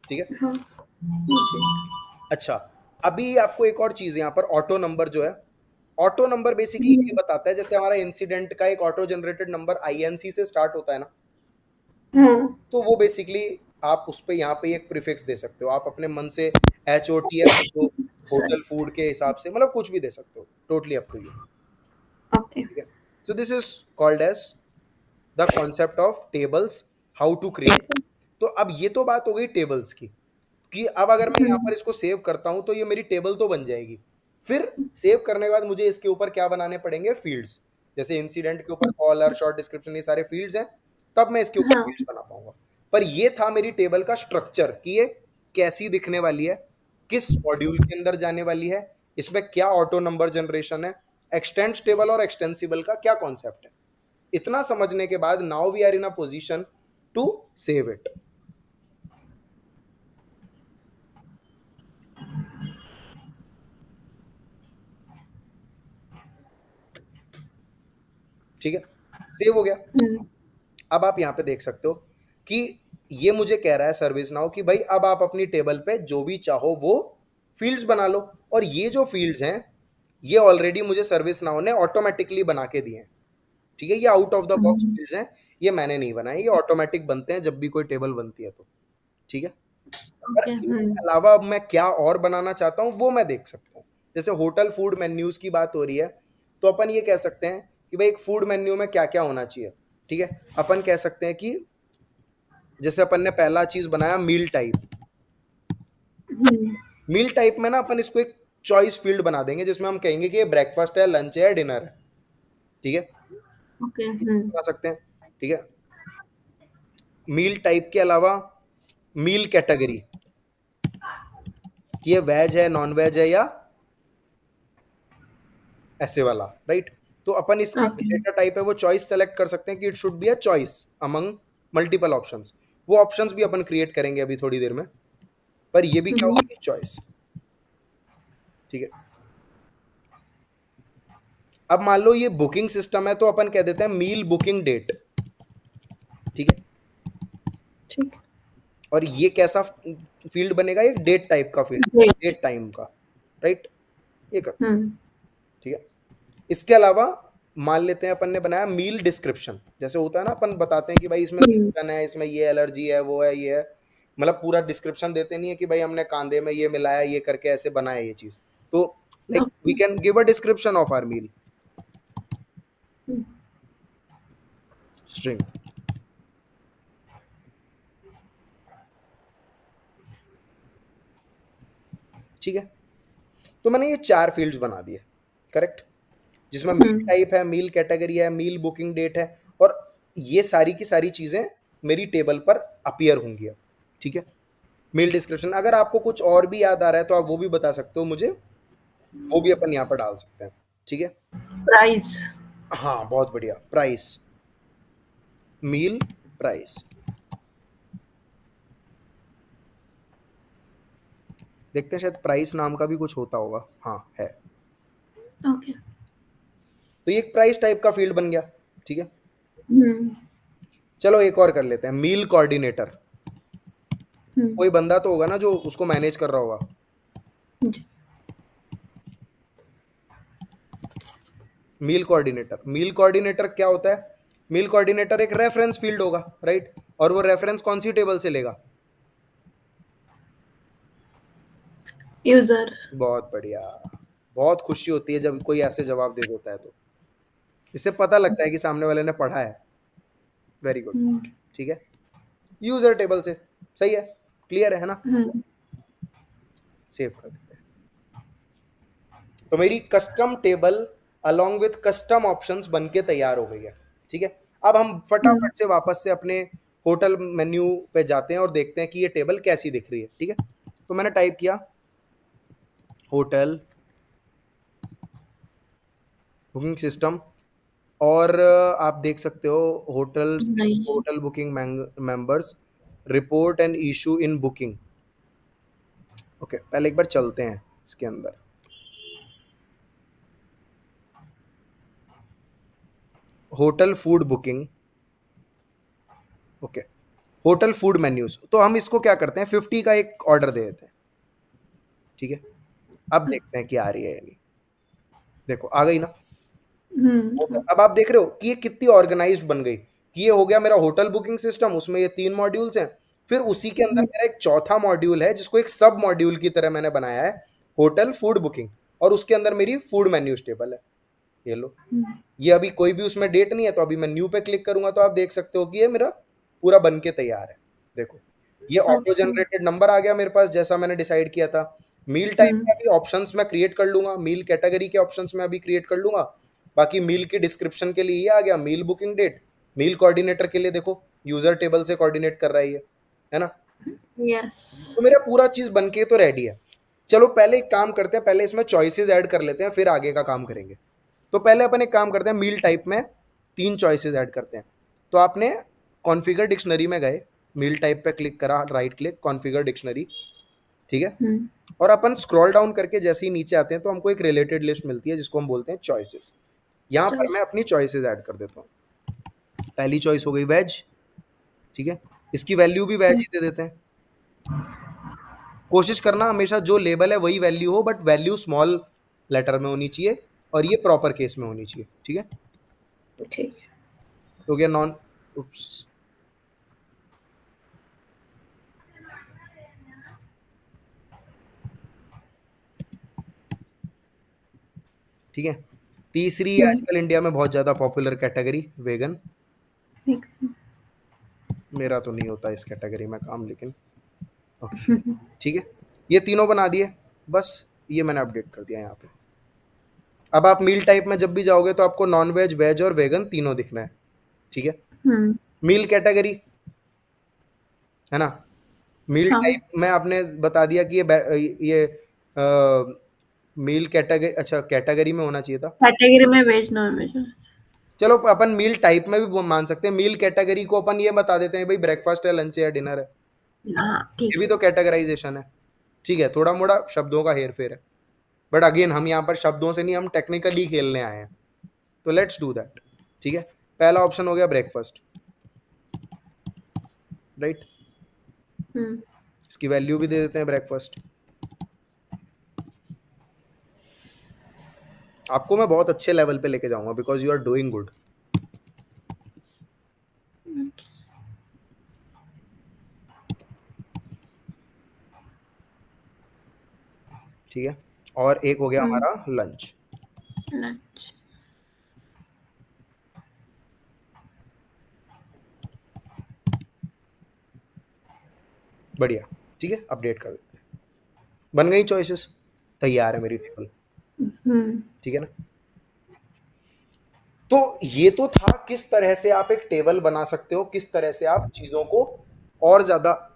ठीक है। हाँ जी। अच्छा, अभी आपको एक और चीज यहाँ पर, ऑटो नंबर जो है, ऑटो नंबर बेसिकली ये बताता है, जैसे हमारा इंसिडेंट का एक ऑटो जनरेटेड नंबर आईएनसी से स्टार्ट होता है ना, हाँ। तो वो बेसिकली आप उस पे यहाँ पे एक प्रीफिक्स दे सकते हो, आप अपने मन से HOTF लिख दो, सर। होटल फूड के हिसाब से, मतलब कुछ भी दे सकते हो, totally up to you, okay. ठीक है। So this is called as the concept of tables, how to create. तो अब ये तो बात हो गई टेबल्स की, कि अब अगर मैं यहाँ पर इसको सेव करता हूँ तो ये मेरी टेबल तो बन जाएगी। फिर सेव करने के बाद मुझे इसके ऊपर क्या बनाने पड़ेंगे, फील्ड्स। जैसे इंसिडेंट के ऊपर कॉलर, शॉर्ट डिस्क्रिप्शन, ये सारे फील्ड्स हैं, तब मैं इसके ऊपर हाँ। फील्ड्स बना पाऊंगा। पर ये था मेरी टेबल का स्ट्रक्चर कि ये कैसी दिखने वाली है, किस मॉड्यूल के अंदर जाने वाली है, इसमें क्या ऑटो नंबर जनरेशन है, एक्सटेंड टेबल और एक्सटेंसिबल का क्या कॉन्सेप्ट है। इतना समझने के बाद now we are in a position to save it. ठीक है, सेव हो गया। अब आप यहाँ पे देख सकते हो कि ये मुझे कह रहा है सर्विस नाउ कि भाई अब आप अपनी टेबल पे जो भी चाहो वो फील्ड्स बना लो। और ये जो फील्ड्स हैं ये ऑलरेडी मुझे सर्विस नाउ ने ऑटोमेटिकली बना के दिए हैं, ठीक है। ये out of the box fields हैं, ये मैंने नहीं बनाए, ये ऑटोमेटिक बनते हैं जब भी कोई टेबल बनती है तो, ठीक है। पर ओके। इनके अलावा अब मैं क्या और बनाना चाहता हूँ वो मैं देख सकता हूँ। जैसे होटल फूड मेन्यूज की बात हो रही है, तो अपन ये कह सकते हैं कि भाई एक फूड मेन्यू में क्या क्या होना चाहिए, ठीक है। अपन कह सकते हैं कि जैसे अपन ने पहला चीज बनाया मील टाइप, मील टाइप में ना अपन इसको एक चॉइस फील्ड बना देंगे जिसमें हम कहेंगे कि ये ब्रेकफास्ट है, लंच है, डिनर है, ठीक है, ओके। बना सकते हैं, ठीक है। मील टाइप के अलावा मील कैटेगरी, कि ये वेज है, नॉन वेज है, या ऐसे वाला, राइट। तो अपन इसका जो ओके। डेटा टाइप है वो चॉइस सेलेक्ट कर सकते हैं कि it should be a choice among multiple options. वो ऑप्शंस भी अपन क्रिएट करेंगे अभी थोड़ी देर में, पर ये भी क्या होगी, चॉइस, ठीक है। अब मान लो ये बुकिंग सिस्टम है तो अपन कह देते हैं मील बुकिंग डेट, ठीक है। ठीक और ये कैसा फील्ड बनेगा, ये डेट टाइप का फील्ड, है। डेट टाइम का, राइट। ये कर, हम्म ठीक है। इसके अलावा मान लेते हैं अपन ने बनाया मील डिस्क्रिप्शन, जैसे होता है ना अपन बताते हैं कि भाई इसमें हम्म gluten है, इसमें ये एलर्जी है, वो है, ये है, मतलब पूरा डिस्क्रिप्शन देते नहीं है कि भाई हमने कांदे में ये मिलाया, ये करके ऐसे बनाया ये चीज। तो like we okay can give a description of our meal string, ठीक है। तो मैंने ये 4 फील्ड्स बना दिए, करेक्ट, जिसमें मील हम्म टाइप है, मील कैटेगरी है, मील बुकिंग डेट है, और ये सारी की सारी चीजें मेरी टेबल पर अपीयर होंगी अब, ठीक है। मील डिस्क्रिप्शन, अगर आपको कुछ और भी याद आ रहा है तो आप वो भी बता सकते हो मुझे, वो भी अपन यहाँ पर डाल सकते हैं, ठीक है। प्राइस हाँ बहुत बढ़िया, प्राइस, मील प्राइस, देखते हैं शायद प्राइस नाम का भी कुछ होता होगा, हाँ है। ओके तो ये एक प्राइस टाइप का फील्ड बन गया, ठीक है। हम्म चलो एक और कर लेते हैं, मील कोऑर्डिनेटर। हम्म कोई बंदा तो होगा ना जो उसको मैनेज कर रहा होगा। जी मील कोऑर्डिनेटर, मील कोऑर्डिनेटर क्या होता है, मील कोऑर्डिनेटर एक रेफरेंस फील्ड होगा, राइट। और वो रेफरेंस कौन सी टेबल से लेगा, यूजर बहुत बढ़िया, बहुत खुशी होती है जब कोई ऐसे जवाब दे देता है, तो इससे पता लगता है कि सामने वाले ने पढ़ा है, वेरी गुड, ठीक है। यूजर टेबल से, सही है, क्लियर है ना। हम्म सेव कर देते हैं, तो मेरी custom table along with custom options बन के तैयार हो गई है, ठीक है। अब हम हम्म फटाफट से वापस से अपने होटल मेन्यू पे जाते हैं और देखते हैं कि ये टेबल कैसी दिख रही है, ठीक है। तो मैंने टाइप किया होटल बुकिंग सिस्टम, और आप देख सकते हो होटल, नहीं hotel booking members, report and issue in booking. Okay पहले एक बार चलते हैं इसके अंदर, hotel food booking, okay, hotel food menus. तो हम इसको क्या करते हैं, 50 का एक ऑर्डर दे देते हैं, ठीक है। अब देखते हैं कि आ रही है या नहीं, देखो आ गई ना। हाँ, अब आप देख रहे हो कि ये कितनी ऑर्गेनाइज्ड बन गई, कि ये हो गया मेरा होटल बुकिंग सिस्टम, उसमें ये 3 मॉड्यूल्स हैं, फिर उसी के अंदर मेरा एक चौथा मॉड्यूल है जिसको एक सब मॉड्यूल की तरह मैंने बनाया है, होटल फूड बुकिंग, और उसके अंदर मेरी फूड मेन्यूज टेबल है, ये लो। ये अभी कोई भी उसमें डेट नहीं है, तो अभी मैं न्यू पे क्लिक करूंगा तो आप देख सकते हो कि ये मेरा पूरा बन के तैयार है, देखो ये ऑटो ओके जनरेटेड नंबर आ गया मेरे पास जैसा मैंने डिसाइड किया था। मील टाइप का भी ऑप्शंस मैं क्रिएट कर लूंगा, मील कैटेगरी के ऑप्शंस मैं अभी क्रिएट कर लूंगा, बाकी मील की डिस्क्रिप्शन के लिए ये आ गया, मील बुकिंग डेट, मील कोऑर्डिनेटर के लिए देखो यूजर टेबल से कोऑर्डिनेट कर रहा है ये, है ना। यस तो मेरा पूरा चीज बन के तो रेडी है। चलो पहले एक काम करते हैं, पहले इसमें चॉइसेस ऐड कर लेते हैं, फिर आगे का काम करेंगे। तो पहले अपन एक काम करते हैं, मील टाइप में 3 चॉइसेस ऐड करते हैं। तो आपने कॉन्फ़िगर डिक्शनरी में गए, मील टाइप पे क्लिक करा, राइट क्लिक कॉन्फ़िगर डिक्शनरी, ठीक है। और अपन स्क्रॉल डाउन करके जैसे ही नीचे आते हैं तो हमको एक रिलेटेड लिस्ट मिलती है जिसको हम बोलते हैं चॉइसेस। यहाँ पर मैं अपनी चॉइसेस ऐड कर देता हूँ। पहली चॉइस हो गई वेज, ठीक है, इसकी वैल्यू भी वेज ही दे देते हैं। कोशिश करना हमेशा जो लेबल है वही वैल्यू हो, बट वैल्यू स्मॉल लेटर में होनी चाहिए और ये प्रॉपर केस में होनी चाहिए, ठीक है। ठीक तो गया नॉन, उप्स, ठीक है। तीसरी आजकल इंडिया में बहुत ज़्यादा पॉपुलर कैटेगरी वेगन, ठीक मेरा तो नहीं होता इस कैटेगरी में काम, लेकिन ओके ठीक है। ये तीनों बना दिए, बस ये मैंने अपडेट कर दिया यहाँ पे। अब आप मील टाइप में जब भी जाओगे तो आपको नॉन वेज, वेज और वेगन तीनों दिखना है, ठीक है। मील कैटेगरी है ना, मील हाँ टाइप में आपने बता दिया कि ये मील कैटेगरी, अच्छा कैटेगरी में होना चाहिए था। कैटेगरी में वेज नॉन वेज चलो अपन मील टाइप में भी वो मान सकते हैं, मील कैटेगरी को अपन ये बता देते हैं भाई ब्रेकफास्ट है, लंच है, डिनर है, हाँ ये ठीक भी तो कैटेगराइजेशन है, ठीक है। थोड़ा मोड़ा शब्दों का हेर फेर है, बट अगेन हम यहाँ पर शब्दों से नहीं, हम टेक्निकली खेलने आए हैं, तो लेट्स डू दैट, ठीक है। पहला ऑप्शन हो गया ब्रेकफास्ट, राइट, इसकी वैल्यू भी दे देते हैं ब्रेकफास्ट। आपको मैं बहुत अच्छे लेवल पे लेके जाऊंगा because you are doing good. ठीक है, और एक हो गया हमारा लंच। लंच। बढ़िया, ठीक है, अपडेट कर देते हैं। बन गई चॉइसेस, तैयार है मेरी टेबल, ठीक है ना। तो ये तो था किस तरह से आप एक टेबल बना सकते हो, किस तरह से आप चीजों को और ज्यादा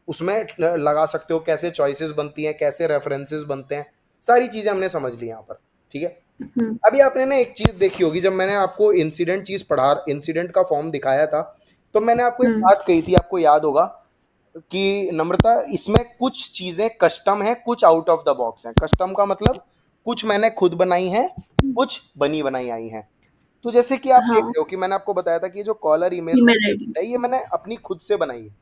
उसमें लगा सकते हो, कैसे चॉइसेस बनती हैं, कैसे रेफरेंसेस बनते हैं, सारी चीजें हमने समझ ली यहाँ पर, ठीक है। अभी आपने ना एक चीज देखी होगी, जब मैंने आपको इंसिडेंट चीज पढ़ा, इंसिडेंट का फॉर्म दिखाया था, तो मैंने आपको एक बात कही थी, आपको याद होगा कि नम्रता, इसमें कुछ चीजें कस्टम है, कुछ आउट ऑफ द बॉक्स है। कस्टम का मतलब कुछ मैंने खुद बनाई है, कुछ बनी बनाई आई हैं। तो जैसे कि आप देख हाँ, रहे हो कि मैंने आपको बताया था कि जो कॉलर ईमेल ईमेल आईडी है ये मैंने अपनी खुद से बनाई है,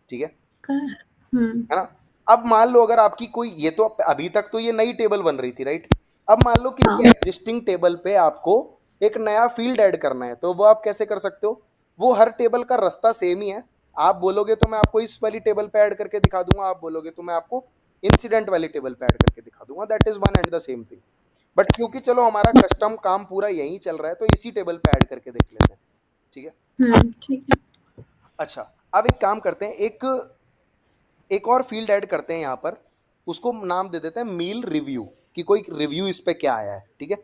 ठीक का। है ना। अब मान लो अगर आपकी कोई, ये तो अभी तक तो ये नई टेबल बन रही थी, राइट। अब मान लो किसी हाँ, एग्जिस्टिंग टेबल पे आपको एक नया फील्ड ऐड करना है, तो वो आप कैसे कर सकते हो। वो हर टेबल का रास्ता सेम ही है। आप बोलोगे तो मैं आपको इस वाली टेबल पे ऐड करके दिखा दूंगा, आप बोलोगे तो मैं आपको इंसिडेंट वाली टेबल पे ऐड करके दिखा दूंगा, that is one and the same thing. But क्योंकि चलो हमारा कस्टम काम पूरा यहीं चल रहा है, तो इसी टेबल पे ऐड करके देख लेते हैं, ठीक है। ठीक है। अच्छा, अब एक काम करते हैं, एक और फील्ड ऐड करते हैं यहाँ पर, उसको नाम दे देते हैं मील रिव्यू, कि कोई रिव्यू इस पे क्या आया है, ठीक है।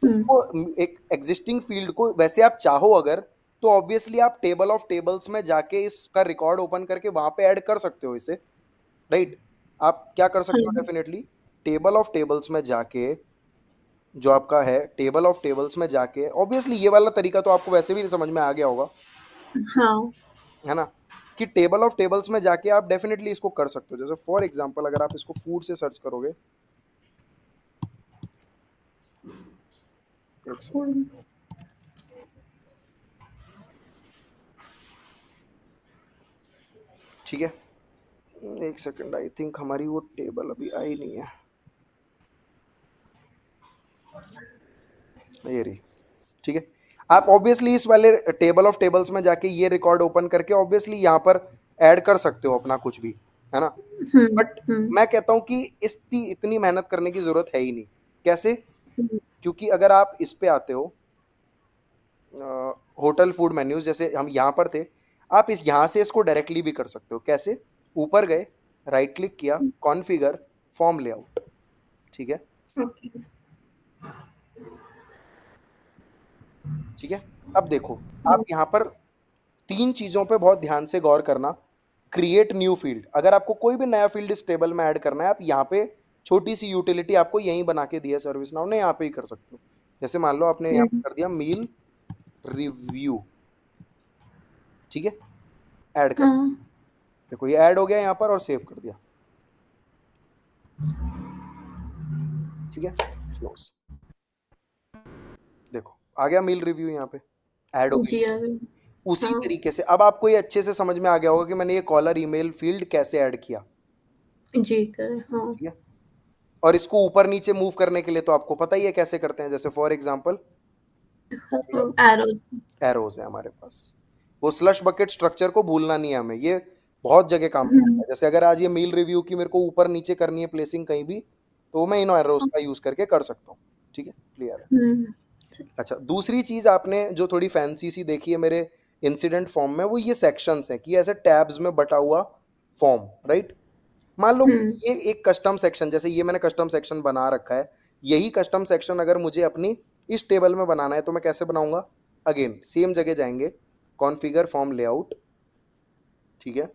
उसको एक एग्जिस्टिंग फील्ड को वैसे आप चाहो अगर, तो ऑब्वियसली आप टेबल ऑफ टेबल्स में जाके इसका रिकॉर्ड ओपन करके वहां पे ऐड कर सकते हो इसे, राइट। आप क्या कर सकते हो, हाँ, डेफिनेटली टेबल ऑफ टेबल्स में जाके, जो आपका है टेबल ऑफ टेबल्स में जाके, ऑब्वियसली ये वाला तरीका तो आपको वैसे भी समझ में आ गया होगा, हाँ, है ना, कि टेबल ऑफ टेबल्स में जाके आप डेफिनेटली इसको कर सकते हो। जैसे फॉर एग्जांपल अगर आप इसको फूड से सर्च करोगे, एक सेकंड, ठीक है, एक सेकंड, आई थिंक हमारी वो टेबल अभी आई नहीं है, ये रही, ठीक है। आप ऑब्वियसली इस वाले टेबल ऑफ टेबल्स में जाके ये रिकॉर्ड ओपन करके ऑब्वियसली यहाँ पर ऐड कर सकते हो अपना कुछ भी, है ना। बट मैं कहता हूँ कि इसकी इतनी मेहनत करने की जरूरत है ही नहीं। कैसे, क्योंकि अगर आप इस पे आते हो होटल फूड मेन्यूज, जैसे हम यहाँ पर थे, आप इस यहाँ से इसको डायरेक्टली भी कर सकते हो। कैसे, ऊपर गए, राइट क्लिक किया, कॉन्फ़िगर, फॉर्म लेआउट, ठीक है, ओके। ठीक है। अब देखो, आप यहाँ पर तीन चीजों पे बहुत ध्यान से गौर करना। क्रिएट न्यू फील्ड, अगर आपको कोई भी नया फील्ड इस टेबल में ऐड करना है, आप यहाँ पे छोटी सी यूटिलिटी आपको यहीं बना के दी है सर्विस नाउ ने, यहाँ पे ही कर सकते हो। जैसे मान लो आपने यहाँ पे कर दिया मील रिव्यू, ठीक है, ऐड कर, हाँ, देखो ये ऐड हो गया यहाँ पर और सेव कर दिया, ठीक है, क्लोज, देखो आ गया मील रिव्यू, यहाँ पे ऐड हो गई। जी आ गई। उसी हाँ, तरीके से अब आपको ये अच्छे से समझ में आ गया होगा कि मैंने ये कॉलर ईमेल फील्ड कैसे ऐड किया, जी करें। हाँ, ठीक है। और इसको ऊपर नीचे मूव करने के लिए तो आपको पता ही है कैसे करते हैं। जैसे फॉर एग्जांपल एरोज। एरोज है हमारे पास, वो स्लश बकेट स्ट्रक्चर को भूलना नहीं है हमें, ये बहुत जगह काम में आता है। जैसे अगर आज ये मील रिव्यू की मेरे को ऊपर नीचे करनी है प्लेसिंग कहीं भी, तो मैं इन एरोज का यूज करके कर सकता हूँ, ठीक है, क्लियर है। अच्छा, दूसरी चीज आपने जो थोड़ी फैंसी सी देखी है मेरे इंसिडेंट फॉर्म में, वो ये सेक्शंस हैं कि ऐसे टैब्स में बटा हुआ फॉर्म, राइट। मान लो ये एक कस्टम सेक्शन, जैसे ये मैंने कस्टम सेक्शन बना रखा है, यही कस्टम सेक्शन अगर मुझे अपनी इस टेबल में बनाना है तो मैं कैसे बनाऊंगा। अगेन सेम जगह जाएंगे, कॉन्फ़िगर फॉर्म लेआउट, ठीक है,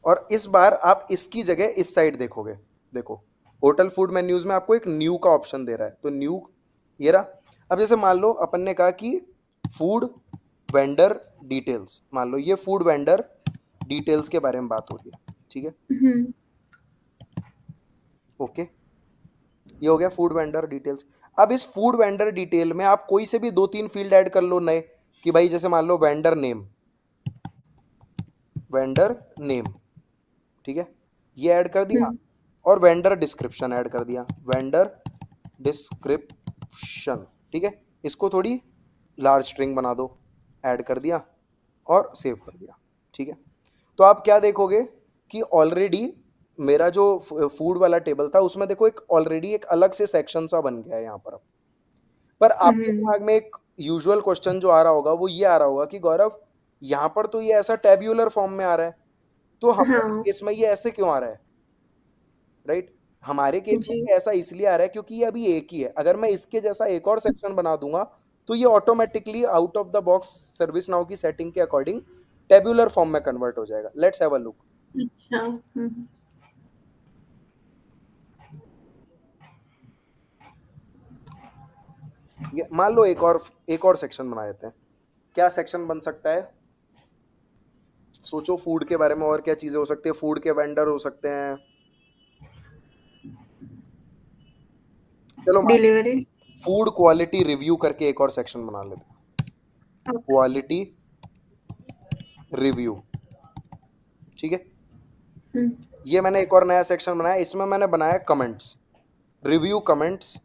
और इस बार आप इसकी जगह इस साइड देखोगे, देखो होटल फूड मेन्यूज में आपको एक न्यू का ऑप्शन दे रहा है, तो न्यू ये रहा। अब जैसे मान लो अपन ने कहा कि फूड वेंडर डिटेल्स, मान लो ये फूड वेंडर डिटेल्स के बारे में बात हो रही है, ठीक है, ओके, ये हो गया फूड वेंडर डिटेल्स। अब इस फूड वेंडर डिटेल में आप कोई से भी 2-3 फील्ड ऐड कर लो नए, कि भाई जैसे मान लो वेंडर नेम, वेंडर नेम, ठीक है, ये ऐड कर दिया, और वेंडर डिस्क्रिप्शन ऐड कर दिया, वेंडर डिस्क्रिप्शन, ठीक है, इसको थोड़ी लार्ज स्ट्रिंग बना दो, ऐड कर दिया और सेव कर दिया, ठीक है। तो आप क्या देखोगे कि ऑलरेडी मेरा जो फूड वाला टेबल था उसमें देखो एक ऑलरेडी एक अलग से सेक्शन सा बन गया है यहाँ पर आपके दिमाग में एक यूजुअल क्वेश्चन जो आ रहा होगा वो ये आ रहा होगा कि गौरव यहाँ पर तो ये ऐसा टेब्यूलर फॉर्म में आ रहा है, तो हमारे हाँ केस में ये ऐसे क्यों आ रहा है, राइट? हमारे केस में जी ये ऐसा इसलिए आ रहा है क्योंकि ये अभी एक ही है। अगर मैं इसके जैसा एक और सेक्शन बना दूंगा तो ये automatically out of the box service now की सेटिंग के अकॉर्डिंग टेब्यूलर फॉर्म में कन्वर्ट हो जाएगा। Let's have a look. अच्छा ठीक है, मान लो एक और सेक्शन बना देते हैं। क्या सेक्शन बन सकता है? सोचो फूड के बारे में और क्या चीजें हो सकती है। फूड के वेंडर हो सकते हैं। चलो मान लीजिए डिलीवरी फूड क्वालिटी रिव्यू करके एक और सेक्शन बना लेते हैं, क्वालिटी रिव्यू, ठीक है। ये मैंने एक और नया सेक्शन बनाया, इसमें मैंने बनाया कमेंट्स, रिव्यू कमेंट्स,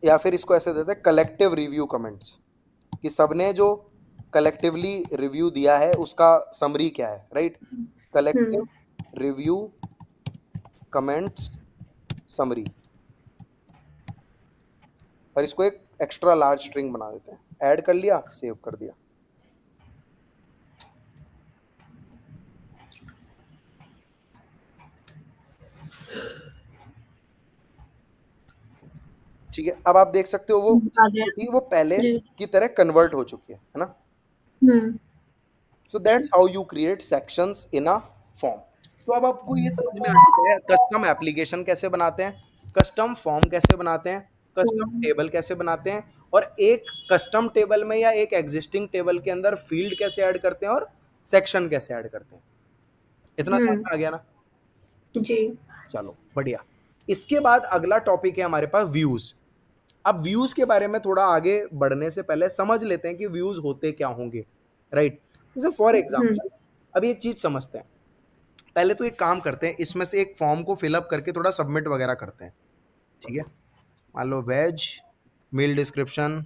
या फिर इसको ऐसे देते हैं कलेक्टिव रिव्यू कमेंट्स, कि सबने जो कलेक्टिवली रिव्यू दिया है उसका समरी क्या है, right? Collective review comments summary, और इसको एक एक्स्ट्रा लार्ज स्ट्रिंग बना देते हैं। ऐड कर लिया, सेव कर दिया। ठीक है, अब आप देख सकते हो वो आ गया जो थी वो पहले जी की तरह कन्वर्ट हो चुकी है ना। So that's how you create sections in a form. तो अब आपको ये समझ में आ चुका है कस्टम एप्लीकेशन कैसे बनाते हैं, कस्टम फॉर्म कैसे बनाते हैं, कस्टम टेबल कैसे बनाते हैं, और एक कस्टम टेबल में या एक एग्जिस्टिंग टेबल के अंदर फील्ड कैसे ऐड करते हैं और सेक्शन कैसे ऐड करते हैं। इतना समझ में आ गया ना? जी चलो बढ़िया। इसके बाद अगला टॉपिक है हमारे पास व्यूज। अब व्यूज के बारे में थोड़ा आगे बढ़ने से पहले समझ लेते हैं कि व्यूज होते क्या होंगे, राइट? जैसे फॉर एग्जाम्पल अभी एक चीज समझते हैं। पहले तो एक काम करते हैं, इसमें से एक फॉर्म को फिलअप करके थोड़ा सबमिट वगैरह करते हैं, ठीक है। मान लो वेज मील डिस्क्रिप्शन,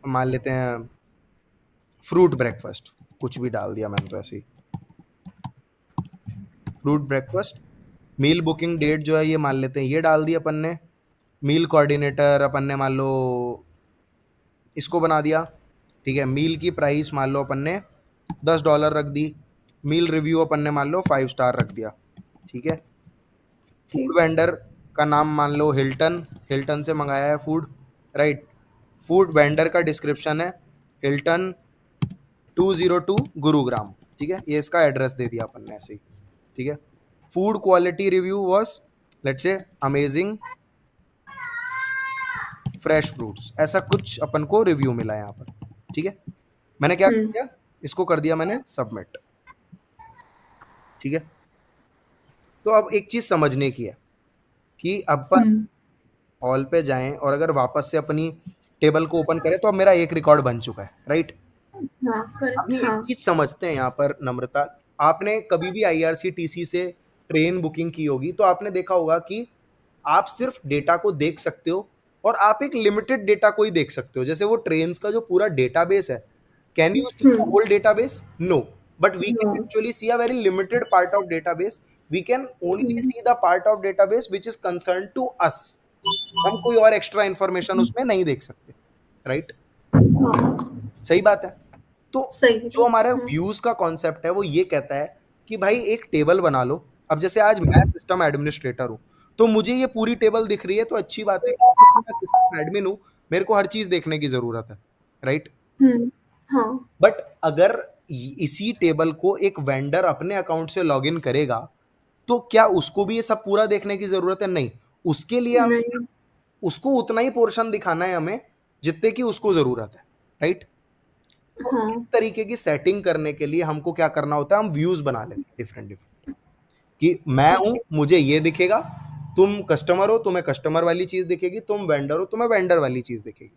मान लेते हैं फ्रूट ब्रेकफास्ट, कुछ भी डाल दिया मैंने तो ऐसे ही, फ्रूट ब्रेकफास्ट। मील बुकिंग डेट जो है ये मान लेते हैं ये डाल दी अपन ने। मील कोऑर्डिनेटर अपन ने मान लो इसको बना दिया, ठीक है। मील की प्राइस मान लो अपन ने $10 रख दी। मील रिव्यू अपन ने मान लो 5 स्टार रख दिया, ठीक है। फूड वेंडर का नाम मान लो हिल्टन, हिल्टन से मंगाया है फूड, राइट। फूड वेंडर का डिस्क्रिप्शन है हिल्टन 202 गुरुग्राम, ठीक है। ये इसका एड्रेस दे दिया अपन ने ऐसे ही, ठीक है। Food quality review was let's say amazing fresh fruits, ऐसा कुछ अपन को रिव्यू मिला है यहाँ पर, ठीक है। मैंने क्या कर दिया, इसको कर दिया मैंने सबमिट, ठीक है। तो अब एक चीज समझने की है कि अपन ऑल पे जाएं और अगर वापस से अपनी टेबल को ओपन करें तो अब मेरा एक रिकॉर्ड बन चुका है, राइट। हाँ करेक्ट अभी एक हाँ चीज समझते हैं यहाँ पर नम्रता, आपने कभी भी आईआरसीटीसी से ट्रेन बुकिंग की होगी तो आपने देखा होगा कि आप सिर्फ डेटा को देख सकते हो और आप एक लिमिटेड डेटा को ही देख सकते हो। जैसे वो ट्रेन्स का जो पूरा डेटाबेस है, can you see the whole database? No, but we no can actually see a very limited part of database. We can only see the part of database which is concern to us. हम कोई और एक्स्ट्रा इंफॉर्मेशन उसमें नहीं देख सकते, राइट? सही बात है। तो सही जो हमारा व्यूज का कॉन्सेप्ट है वो ये कहता है कि भाई एक टेबल बना लो। अब जैसे आज मैं सिस्टम एडमिनिस्ट्रेटर हूँ तो मुझे ये पूरी टेबल दिख रही है तो अच्छी बात है, क्योंकि मैं सिस्टम एडमिन हूँ, मेरे को हर चीज देखने की जरूरत है, राइट। हाँ बट अगर इसी टेबल को एक वेंडर अपने अकाउंट से लॉग इन करेगा तो क्या उसको भी ये सब पूरा देखने की जरूरत है? नहीं, उसके लिए हमें नहीं उसको उतना ही पोर्शन दिखाना है हमें जितने की उसको जरूरत है, राइट। तो इस हाँ तरीके की सेटिंग करने के लिए हमको क्या करना होता है, हम व्यूज बना लेते हैं डिफरेंट डिफरेंट। कि मैं हूं, ओके। मुझे ये दिखेगा, तुम कस्टमर हो, तुम्हें कस्टमर वाली चीज दिखेगी, तुम वेंडर हो, तुम्हें वेंडर वाली चीज दिखेगी।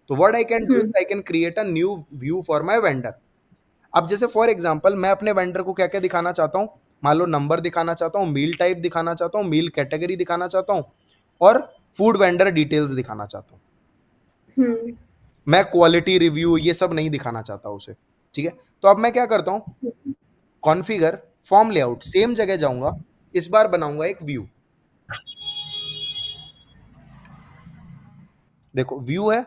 तो what I can do hmm is I can create a new view for my vendor. अब जैसे फॉर एग्जांपल मैं अपने वेंडर को क्या क्या दिखाना चाहता हूँ, मान लो नंबर दिखाना चाहता हूँ, मील टाइप दिखाना चाहता हूँ, मील कैटेगरी दिखाना चाहता हूँ, और फूड वेंडर डिटेल्स दिखाना चाहता हूँ। हम्म मैं क्वालिटी रिव्यू ये सब नहीं दिखाना चाहता उसे। ठीक है, तो अब मैं क्या करता हूँ, कॉन्फ़िगर फॉर्म लेआउट, सेम जगह जाऊंगा, इस बार बनाऊंगा एक व्यू। देखो व्यू है,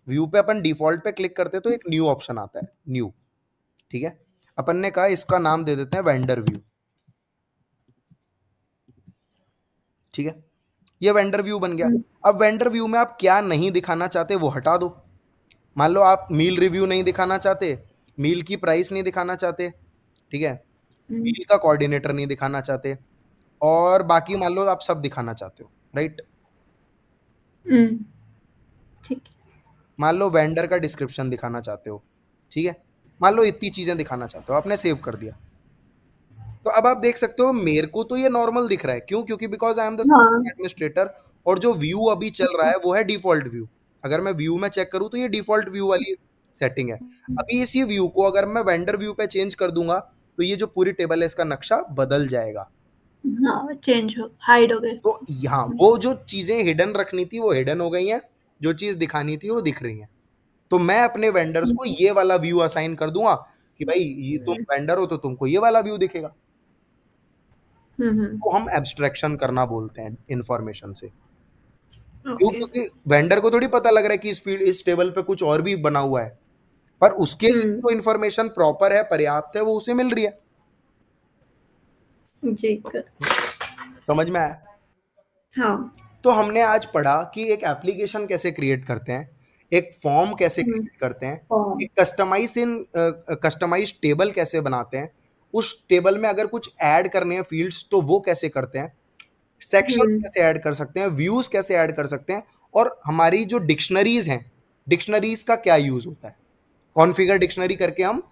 व्यू पे अपन डिफॉल्ट पे क्लिक करते तो एक न्यू ऑप्शन आता है, न्यू। ठीक है, अपन ने कहा इसका नाम दे देते हैं वेंडर व्यू। ठीक है, ये वेंडर व्यू बन गया। हम्म अब वेंडर व्यू में आप क्या नहीं दिखाना चाहते वो हटा दो। मान लो आप मील रिव्यू नहीं दिखाना चाहते, मील की प्राइस नहीं दिखाना चाहते, ठीक है, हम्म मील का कोऑर्डिनेटर नहीं दिखाना चाहते, और बाकी मान लो आप सब दिखाना चाहते हो, राइट। हम्म, ठीक है। मान लो वेंडर का डिस्क्रिप्शन दिखाना चाहते हो, ठीक है, मान लो इतनी चीजें दिखाना चाहते हो, आपने सेव कर दिया। तो अब आप देख सकते हो मेरे को तो ये नॉर्मल दिख रहा है, क्यों, क्योंकि बिकॉज आई एम द हाँ। एडमिनिस्ट्रेटर, और जो व्यू अभी चल रहा है वो है डिफॉल्ट व्यू। अगर मैं व्यू में चेक करूँ तो ये डिफॉल्ट व्यू वाली सेटिंग है। अभी इसी व्यू को अगर मैं वेंडर व्यू पे चेंज कर दूंगा तो ये जो पूरी टेबल है इसका नक्शा बदल जाएगा। हाँ, चेंज हो, हाइड हो गए। तो यहाँ वो जो चीजें हिडन रखनी थी वो हिडन हो गई हैं, जो चीज दिखानी थी वो दिख रही है। तो मैं अपने वेंडर्स को ये वाला व्यू असाइन कर दूंगा कि भाई ये तुम वेंडर हो तो तुमको ये वाला व्यू दिखेगा। हम्म तो हम एब्स्ट्रैक्शन करना बोलते हैं इंफॉर्मेशन से। क्यों, ओके। क्योंकि वेंडर को थोड़ी पता लग रहा है कि इस टेबल पे कुछ और भी बना हुआ है, पर उसके लिए हम्म जो इन्फॉर्मेशन प्रॉपर है, पर्याप्त है, वो उसे मिल रही है। जी कर। समझ में आया? हाँ। तो हमने आज पढ़ा कि एक एप्लीकेशन कैसे क्रिएट करते हैं, एक फॉर्म कैसे हम्म क्रिएट करते हैं, फॉर्म। एक कस्टमाइज टेबल कैसे बनाते हैं, उस टेबल में अगर कुछ ऐड करने हैं फील्ड्स तो वो कैसे करते हैं, सेक्शन हम्म कैसे ऐड कर सकते हैं, व्यूज कैसे ऐड कर सकते हैं, और हमारी जो डिक्शनरीज हैं, डिक्शनरीज का क्या यूज होता है। कॉन्फ़िगर डिक्शनरी करके हम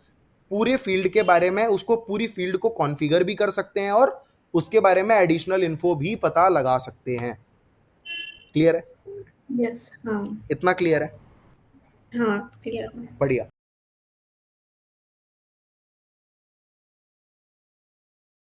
पूरे फील्ड के बारे में, उसको पूरी फील्ड को कॉन्फ़िगर भी कर सकते हैं और उसके बारे में एडिशनल इन्फो भी पता लगा सकते हैं। क्लियर है? यस। हाँ। इतना क्लियर है? हाँ, क्लियर। बढ़िया।